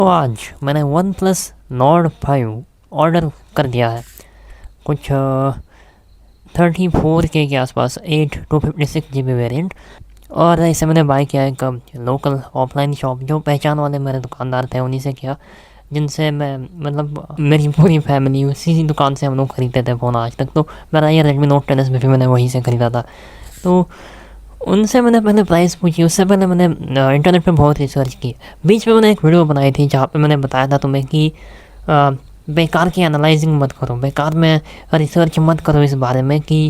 तो आज मैंने वन प्लस नॉर्ड 5 ऑर्डर कर दिया है। कुछ 34K के आसपास 8 256 GB वेरिएंट। और इसे मैंने बाय किया है कब, लोकल ऑफलाइन शॉप जो पहचान वाले मेरे दुकानदार थे उन्हीं से किया, जिनसे मैं मतलब मेरी पूरी फैमिली उसी दुकान से हम लोग खरीदते थे फ़ोन आज तक। तो मेरा ये रेडमी नोट 10 भी मैंने वहीं से ख़रीदा था। तो उनसे मैंने पहले प्राइस पूछी, उससे पहले मैंने इंटरनेट पे बहुत रिसर्च की। बीच में मैंने एक वीडियो बनाई थी जहाँ पे मैंने बताया था तुम्हें कि बेकार की एनालाइजिंग मत करो, बेकार में रिसर्च मत करो इस बारे में कि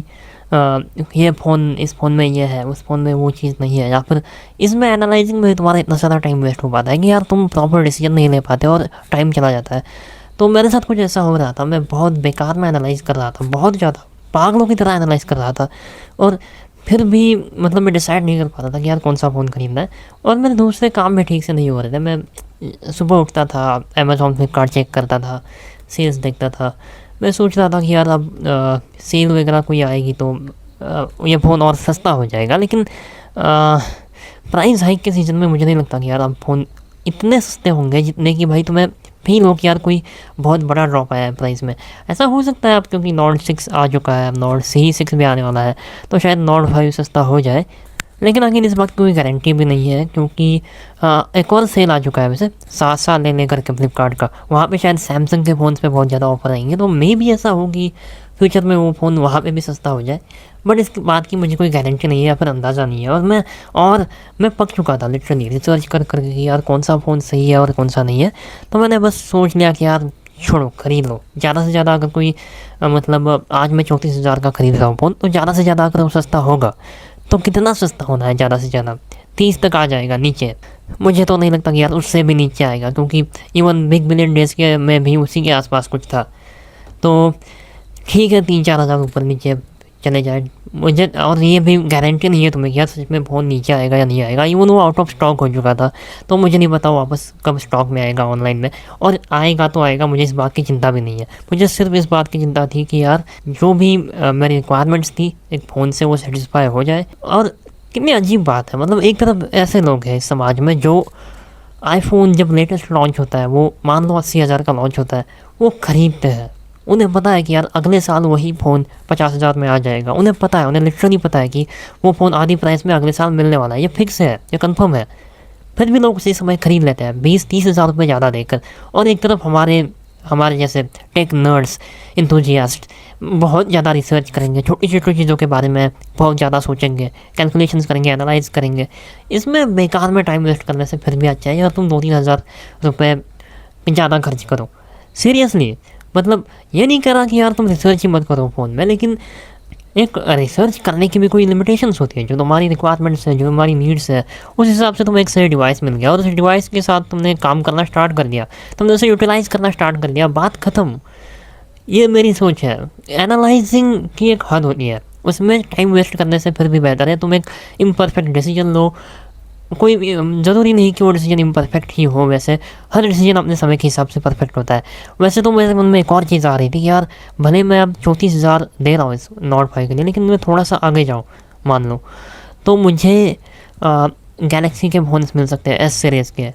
ये फ़ोन, इस फ़ोन में ये है, उस फ़ोन में वो चीज़ नहीं है, या फिर इसमें एनालाइजिंग में तुम्हारा इतना सारा टाइम वेस्ट हो पाता है कि यार तुम प्रॉपर डिसीजन नहीं ले पाते और टाइम चला जाता है। तो मेरे साथ कुछ ऐसा हो रहा था, मैं बहुत बेकार में एनालाइज़ कर रहा था, बहुत ज़्यादा पागलों की तरह एनालाइज़ कर रहा था। और फिर भी मतलब मैं डिसाइड नहीं कर पा रहा था कि यार कौन सा फ़ोन ख़रीदना है। और मेरे दूसरे काम भी ठीक से नहीं हो रहे थे। मैं सुबह उठता था, अमेज़ॉन फ्लिपकार्ट चेक करता था, सेल्स देखता था। मैं सोच रहा था कि यार अब सेल वगैरह कोई आएगी तो ये फ़ोन और सस्ता हो जाएगा। लेकिन प्राइस हाइक के सीज़न में मुझे नहीं लगता कि यार अब फ़ोन इतने सस्ते होंगे जितने कि भाई तुम्हें फील हो कि यार कोई बहुत बड़ा ड्रॉप आया है प्राइस में। ऐसा हो सकता है अब, क्योंकि नॉर्ड 6 आ चुका है, अब नॉर्ड C6 भी आने वाला है, तो शायद नॉर्ड 5 सस्ता हो जाए। लेकिन आखिर इस बात की कोई गारंटी भी नहीं है, क्योंकि एक और सेल आ चुका है वैसे 7 साल लेने करके फ्लिपकार्ट का। वहाँ पे शायद सैमसंग के फ़ोन्स पे बहुत ज़्यादा ऑफर आएंगे, तो मे भी ऐसा हो कि फ्यूचर में वो फ़ोन वहाँ पे भी सस्ता हो जाए। बट इस बात की मुझे कोई गारंटी नहीं है या फिर अंदाज़ा नहीं है। और मैं पक चुका था लिटरली रिसर्च कर करके कि यार कौन सा फ़ोन सही है और कौन सा नहीं है। तो मैंने बस सोच लिया कि यार छोड़ो, ख़रीद लो। ज़्यादा से ज़्यादा अगर कोई मतलब आज मैं 34,000 का ख़रीद रहा हूँ फ़ोन, तो ज़्यादा से ज़्यादा अगर वो सस्ता होगा तो कितना सस्ता होना है, ज़्यादा से ज़्यादा 30 तक आ जाएगा नीचे। मुझे तो नहीं लगता कि यार उससे भी नीचे आएगा, क्योंकि इवन बिग बिलियन डेज़ के में भी उसी के आसपास कुछ था। तो ठीक है, 3-4 हज़ार ऊपर नीचे चले जाए मुझे, और ये भी गारंटी नहीं है तुम्हें कि यार सच में फ़ोन नीचे आएगा या नहीं आएगा। इवन वो आउट ऑफ स्टॉक हो चुका था, तो मुझे नहीं पता वापस कब स्टॉक में आएगा ऑनलाइन में। और आएगा तो आएगा, मुझे इस बात की चिंता भी नहीं है। मुझे सिर्फ इस बात की चिंता थी कि यार जो भी मेरी रिक्वायरमेंट्स थी एक फ़ोन से, वो सेटिस्फाई हो जाए। और कितनी अजीब बात है, मतलब एक तरफ ऐसे लोग हैं इस समाज में जो आईफोन जब लेटेस्ट लॉन्च होता है, वो मान लो 80,000 का लॉन्च होता है, वो ख़रीदते हैं। उन्हें पता है कि यार अगले साल वही फ़ोन 50,000 में आ जाएगा। उन्हें पता है, उन्हें लिटरली पता है कि वो फ़ोन आधी प्राइस में अगले साल मिलने वाला है। ये फिक्स है, ये कंफर्म है। फिर भी लोग उसी समय ख़रीद लेते हैं 20-30 हज़ार रुपये ज़्यादा देकर। और एक तरफ हमारे हमारे जैसे टेक नर्ड्स, इंथुजियास्ट बहुत ज़्यादा रिसर्च करेंगे, छोटी छोटी चीज़ों के बारे में बहुत ज़्यादा सोचेंगे, कैलकुलेशंस करेंगे, एनालाइज करेंगे। इसमें बेकार में टाइम वेस्ट करने से फिर भी अच्छा है यार तुम 2-3 हज़ार रुपये ज़्यादा खर्च करो। सीरियसली, मतलब ये नहीं कह रहा कि यार तुम रिसर्च ही मत करो फ़ोन में, लेकिन एक रिसर्च करने की भी कोई लिमिटेशंस होती है। जो तुम्हारी रिक्वायरमेंट्स है, जो तुम्हारी नीड्स है, उस हिसाब से तुम्हें एक सही डिवाइस मिल गया और उस डिवाइस के साथ तुमने काम करना स्टार्ट कर दिया, तुमने उसे यूटिलाइज़ करना स्टार्ट कर दिया, बात ख़त्म। ये मेरी सोच है। एनालाइजिंग की एक हद होती है, उसमें टाइम वेस्ट करने से फिर भी बेहतर है तुम एक इम्परफेक्ट डिसीजन लो। कोई भी ज़रूरी नहीं कि वो डिसीजन इम्परफेक्ट ही हो, वैसे हर डिसीजन अपने समय के हिसाब से परफेक्ट होता है। वैसे तो मेरे मन में एक और चीज़ आ रही थी कि यार भले मैं अब 34,000 दे रहा हूँ इस नॉट 5 के लिए, लेकिन मैं थोड़ा सा आगे जाऊँ मान लो, तो मुझे गैलेक्सी के फ़ोन्स मिल सकते हैं एस सीरीज़ के।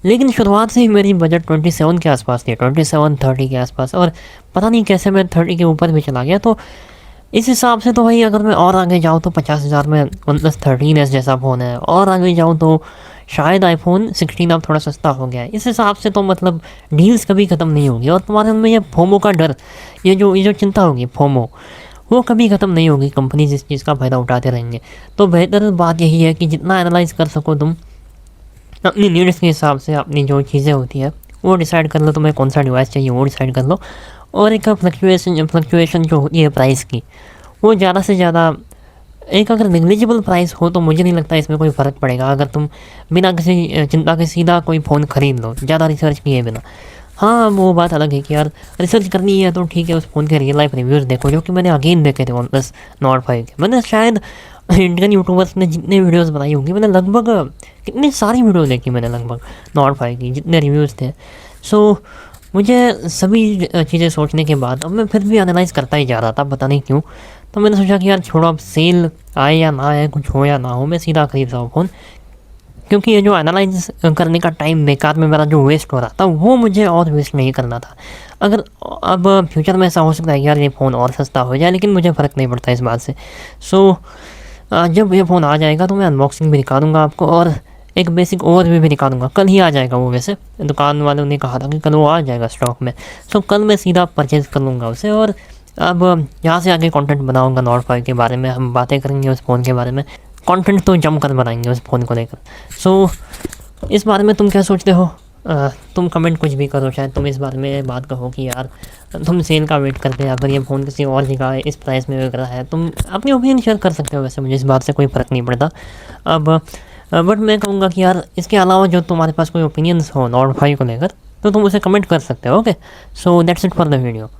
लेकिन शुरुआत से ही मेरी बजट 27 के आसपास थी, 27-30 के आसपास, और पता नहीं कैसे मैं 30 के ऊपर भी चला गया। तो इस हिसाब से तो भाई अगर मैं और आगे जाऊँ तो 50,000 में OnePlus 13S जैसा फ़ोन है, और आगे जाऊँ तो शायद आईफोन 16 अब थोड़ा सस्ता हो गया है। इस हिसाब से तो मतलब डील्स कभी ख़त्म नहीं होगी, और तुम्हारे मन में ये फोमो का डर, ये जो चिंता होगी फोमो, वो कभी ख़त्म नहीं होगी। कंपनीज इस चीज़ का फ़ायदा उठाते रहेंगे। तो बेहतर बात यही है कि जितना एनालाइज कर सको तुम अपनी नीड्स के हिसाब से, अपनी जो चीज़ें होती है वो डिसाइड कर लो, तुम्हें कौन सा डिवाइस चाहिए वो डिसाइड कर लो। और एक फ्लक्चुएशन जो होती है प्राइस की, वो ज़्यादा से ज़्यादा एक अगर नेग्लिजिबल प्राइस हो तो मुझे नहीं लगता इसमें कोई फ़र्क पड़ेगा। अगर तुम बिना किसी चिंता के सीधा कोई फ़ोन ख़रीद लो ज़्यादा रिसर्च किए बिना। हाँ, वो बात अलग है कि यार रिसर्च करनी है तो ठीक है, उस फ़ोन के रियल लाइफ रिव्यूज़ देखो, जो कि मैंने अगेन देखे थे OnePlus नॉट 5 के। मैंने शायद इंडियन यूट्यूबर्स ने जितने वीडियोस बनाई होंगी, मैंने लगभग कितनी सारी वीडियो देखी मैंने लगभग नॉट 5 की, जितने रिव्यूज़ थे। सो मुझे सभी चीज़ें सोचने के बाद अब मैं फिर भी एनालाइज़ करता ही जा रहा था, पता नहीं क्यों। तो मैंने सोचा कि यार छोड़ो, अब सेल आए या ना आए, कुछ हो या ना हो, मैं सीधा खरीद रहा हूँ फ़ोन। क्योंकि ये जो एनालाइज करने का टाइम बेकार में मेरा जो वेस्ट हो रहा था वो मुझे और वेस्ट नहीं करना था। अगर अब फ्यूचर में ऐसा हो सकता है कि यार ये फ़ोन और सस्ता हो जाए, लेकिन मुझे फ़र्क नहीं पड़ता इस बात से। सो जब ये फ़ोन आ जाएगा तो मैं अनबॉक्सिंग भी दिखा दूँगा आपको और एक बेसिक ओवरव्यू भी दिखा दूँगा। कल ही आ जाएगा वो, वैसे दुकान वालों ने कहा था कि कल वो आ जाएगा स्टॉक में। सो कल मैं सीधा परचेज़ कर लूँगा उसे और अब यहाँ से आगे कंटेंट बनाऊँगा नॉट 5 के बारे में, हम बातें करेंगे उस फ़ोन के बारे में। कंटेंट तो जमकर बनाएंगे उस फ़ोन को लेकर। सो इस बारे में तुम क्या सोचते हो? तुम कमेंट कुछ भी करो, शायद तुम इस बारे में बात कहो कि यार तुम सेल का वेट करते हैं, अगर ये फ़ोन किसी और जगह इस प्राइस में बिक रहा है। तुम अपनी ओपिनियन शेयर कर सकते हो, वैसे मुझे इस बात से कोई फ़र्क नहीं पड़ता। अब बट मैं कहूँगा कि यार इसके अलावा जो तुम्हारे पास कोई ओपिनियंस हो नॉट 5 को लेकर, तो तुम उसे कमेंट कर सकते हो। Okay, so that's it for the video.